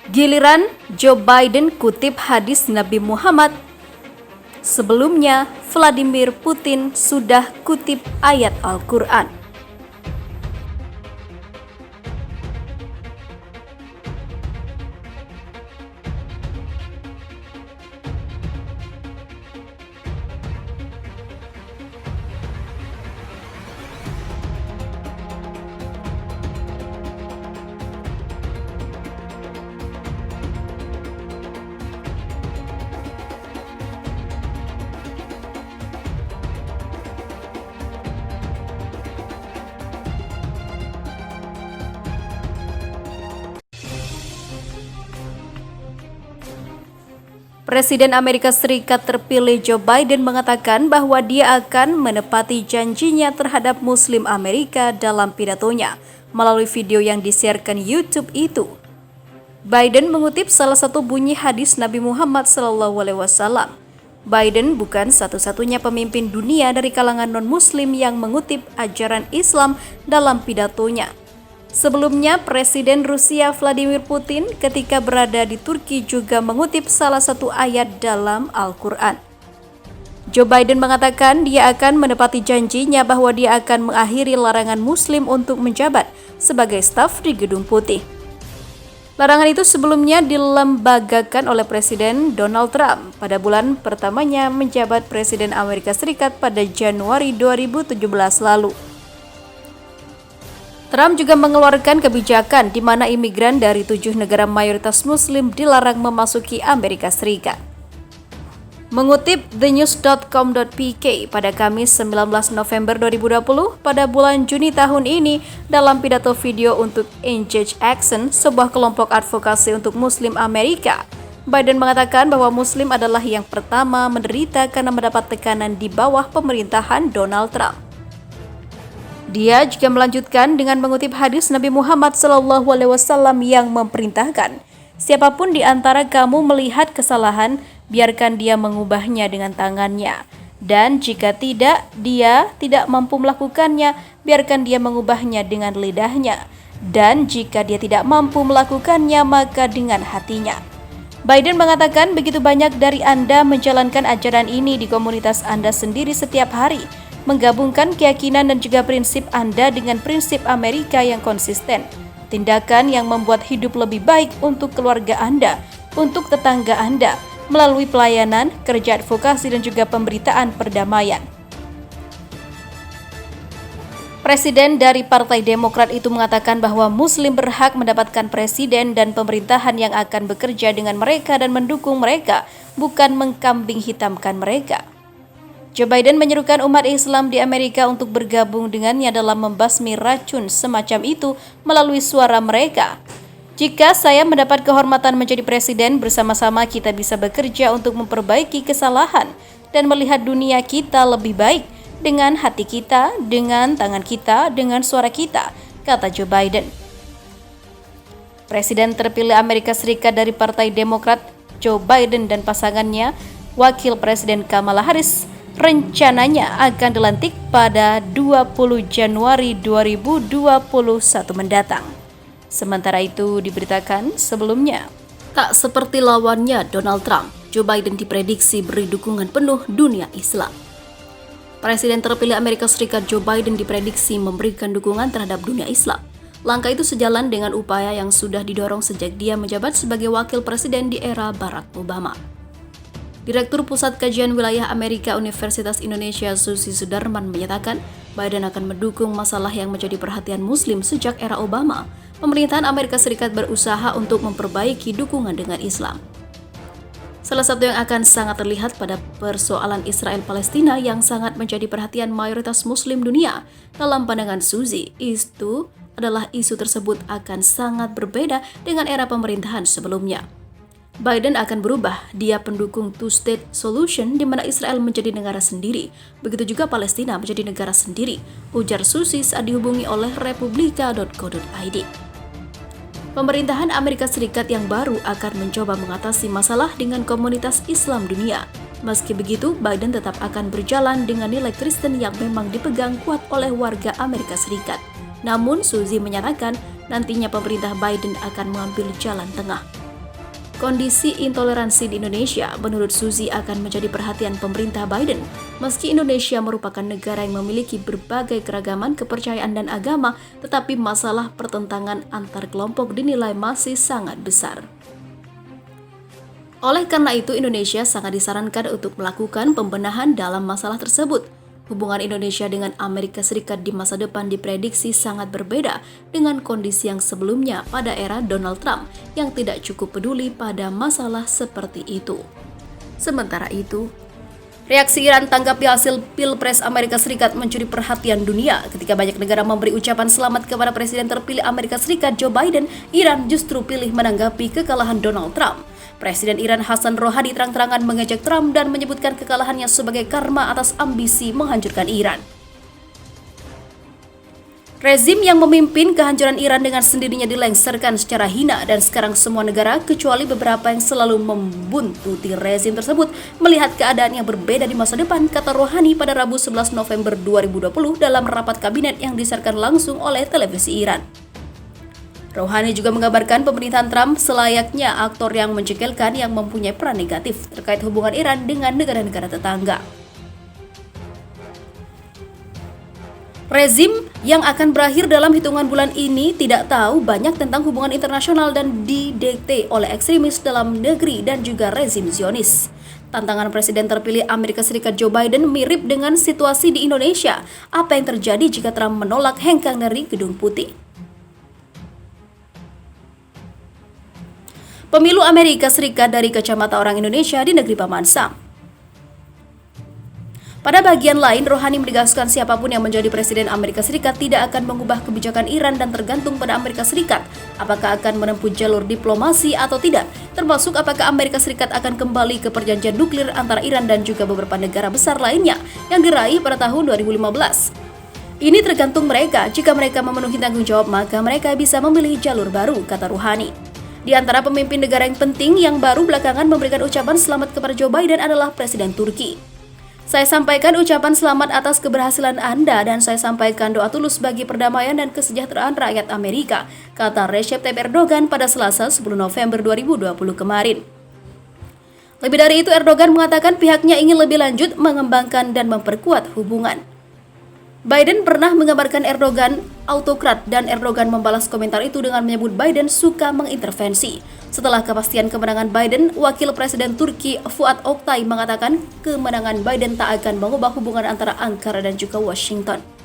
Giliran Joe Biden kutip hadis Nabi Muhammad. Sebelumnya, Vladimir Putin sudah kutip ayat Al-Quran. Presiden Amerika Serikat terpilih Joe Biden mengatakan bahwa dia akan menepati janjinya terhadap Muslim Amerika dalam pidatonya melalui video yang disiarkan YouTube itu. Biden mengutip salah satu bunyi hadis Nabi Muhammad SAW. Biden bukan satu-satunya pemimpin dunia dari kalangan non-Muslim yang mengutip ajaran Islam dalam pidatonya. Sebelumnya, Presiden Rusia Vladimir Putin ketika berada di Turki juga mengutip salah satu ayat dalam Al-Quran. Joe Biden mengatakan dia akan menepati janjinya bahwa dia akan mengakhiri larangan Muslim untuk menjabat sebagai staf di Gedung Putih. Larangan itu sebelumnya dilembagakan oleh Presiden Donald Trump pada bulan pertamanya menjabat Presiden Amerika Serikat pada Januari 2017 lalu. Trump juga mengeluarkan kebijakan di mana imigran dari 7 negara mayoritas Muslim dilarang memasuki Amerika Serikat. Mengutip thenews.com.pk pada Kamis 19 November 2020, pada bulan Juni tahun ini, dalam pidato video untuk Engage Action, sebuah kelompok advokasi untuk Muslim Amerika, Biden mengatakan bahwa Muslim adalah yang pertama menderita karena mendapat tekanan di bawah pemerintahan Donald Trump. Dia juga melanjutkan dengan mengutip hadis Nabi Muhammad SAW yang memerintahkan, siapapun di antara kamu melihat kesalahan, biarkan dia mengubahnya dengan tangannya. Dan jika dia tidak mampu melakukannya, biarkan dia mengubahnya dengan lidahnya. Dan jika dia tidak mampu melakukannya, maka dengan hatinya. Biden mengatakan begitu banyak dari Anda menjalankan ajaran ini di komunitas Anda sendiri setiap hari, menggabungkan keyakinan dan juga prinsip Anda dengan prinsip Amerika yang konsisten. Tindakan yang membuat hidup lebih baik untuk keluarga Anda, untuk tetangga Anda, melalui pelayanan, kerja advokasi dan juga pemberitaan perdamaian. Presiden dari Partai Demokrat itu mengatakan bahwa Muslim berhak mendapatkan presiden dan pemerintahan yang akan bekerja dengan mereka dan mendukung mereka, bukan mengkambing hitamkan mereka. Joe Biden menyerukan umat Islam di Amerika untuk bergabung dengannya dalam membasmi racun semacam itu melalui suara mereka. Jika saya mendapat kehormatan menjadi presiden, bersama-sama kita bisa bekerja untuk memperbaiki kesalahan dan melihat dunia kita lebih baik dengan hati kita, dengan tangan kita, dengan suara kita, kata Joe Biden. Presiden terpilih Amerika Serikat dari Partai Demokrat, Joe Biden dan pasangannya, Wakil Presiden Kamala Harris, rencananya akan dilantik pada 20 Januari 2021 mendatang. Sementara itu diberitakan sebelumnya, tak seperti lawannya Donald Trump, Joe Biden diprediksi beri dukungan penuh dunia Islam. Presiden terpilih Amerika Serikat Joe Biden diprediksi memberikan dukungan terhadap dunia Islam. Langkah itu sejalan dengan upaya yang sudah didorong sejak dia menjabat sebagai wakil presiden di era Barack Obama. Direktur Pusat Kajian Wilayah Amerika Universitas Indonesia Susi Sudarman menyatakan Biden akan mendukung masalah yang menjadi perhatian Muslim sejak era Obama. Pemerintahan Amerika Serikat berusaha untuk memperbaiki dukungan dengan Islam. Salah satu yang akan sangat terlihat pada persoalan Israel-Palestina yang sangat menjadi perhatian mayoritas Muslim dunia. Dalam pandangan Susi, itu adalah isu tersebut akan sangat berbeda dengan era pemerintahan sebelumnya. Biden akan berubah, dia pendukung two-state solution di mana Israel menjadi negara sendiri, begitu juga Palestina menjadi negara sendiri, ujar Susi saat dihubungi oleh republika.co.id. Pemerintahan Amerika Serikat yang baru akan mencoba mengatasi masalah dengan komunitas Islam dunia. Meski begitu, Biden tetap akan berjalan dengan nilai Kristen yang memang dipegang kuat oleh warga Amerika Serikat. Namun, Susi menyatakan nantinya pemerintah Biden akan mengambil jalan tengah. Kondisi intoleransi di Indonesia menurut Suzy akan menjadi perhatian pemerintah Biden. Meski Indonesia merupakan negara yang memiliki berbagai keragaman kepercayaan dan agama, tetapi masalah pertentangan antar kelompok dinilai masih sangat besar. Oleh karena itu, Indonesia sangat disarankan untuk melakukan pembenahan dalam masalah tersebut. Hubungan Indonesia dengan Amerika Serikat di masa depan diprediksi sangat berbeda dengan kondisi yang sebelumnya pada era Donald Trump yang tidak cukup peduli pada masalah seperti itu. Sementara itu, reaksi Iran tanggapi hasil Pilpres Amerika Serikat mencuri perhatian dunia. Ketika banyak negara memberi ucapan selamat kepada Presiden terpilih Amerika Serikat Joe Biden, Iran justru pilih menanggapi kekalahan Donald Trump. Presiden Iran Hassan Rouhani terang-terangan mengejek Trump dan menyebutkan kekalahannya sebagai karma atas ambisi menghancurkan Iran. Rezim yang memimpin kehancuran Iran dengan sendirinya dilengsarkan secara hina dan sekarang semua negara kecuali beberapa yang selalu membuntuti rezim tersebut melihat keadaan yang berbeda di masa depan, kata Rouhani pada Rabu 11 November 2020 dalam rapat kabinet yang disiarkan langsung oleh televisi Iran. Rouhani juga mengabarkan pemerintahan Trump selayaknya aktor yang mencekelkan yang mempunyai peran negatif terkait hubungan Iran dengan negara-negara tetangga. Rezim yang akan berakhir dalam hitungan bulan ini tidak tahu banyak tentang hubungan internasional dan didikte oleh ekstremis dalam negeri dan juga rezim Zionis. Tantangan Presiden terpilih Amerika Serikat Joe Biden mirip dengan situasi di Indonesia. Apa yang terjadi jika Trump menolak hengkang dari Gedung Putih? Pemilu Amerika Serikat dari kacamata orang Indonesia di negeri Paman Sam. Pada bagian lain, Rouhani menegaskan siapapun yang menjadi Presiden Amerika Serikat tidak akan mengubah kebijakan Iran dan tergantung pada Amerika Serikat apakah akan menempuh jalur diplomasi atau tidak, termasuk apakah Amerika Serikat akan kembali ke perjanjian nuklir antara Iran dan juga beberapa negara besar lainnya yang diraih pada tahun 2015. Ini tergantung mereka, jika mereka memenuhi tanggung jawab maka mereka bisa memilih jalur baru, kata Rouhani. Di antara pemimpin negara yang penting yang baru belakangan memberikan ucapan selamat kepada Joe Biden adalah Presiden Turki. Saya sampaikan ucapan selamat atas keberhasilan Anda dan saya sampaikan doa tulus bagi perdamaian dan kesejahteraan rakyat Amerika, kata Recep Tayyip Erdogan pada Selasa 10 November 2020 kemarin. Lebih dari itu, Erdogan mengatakan pihaknya ingin lebih lanjut mengembangkan dan memperkuat hubungan. Biden pernah menggambarkan Erdogan autokrat dan Erdogan membalas komentar itu dengan menyebut Biden suka mengintervensi. Setelah kepastian kemenangan Biden, Wakil Presiden Turki Fuat Oktay mengatakan kemenangan Biden tak akan mengubah hubungan antara Ankara dan juga Washington.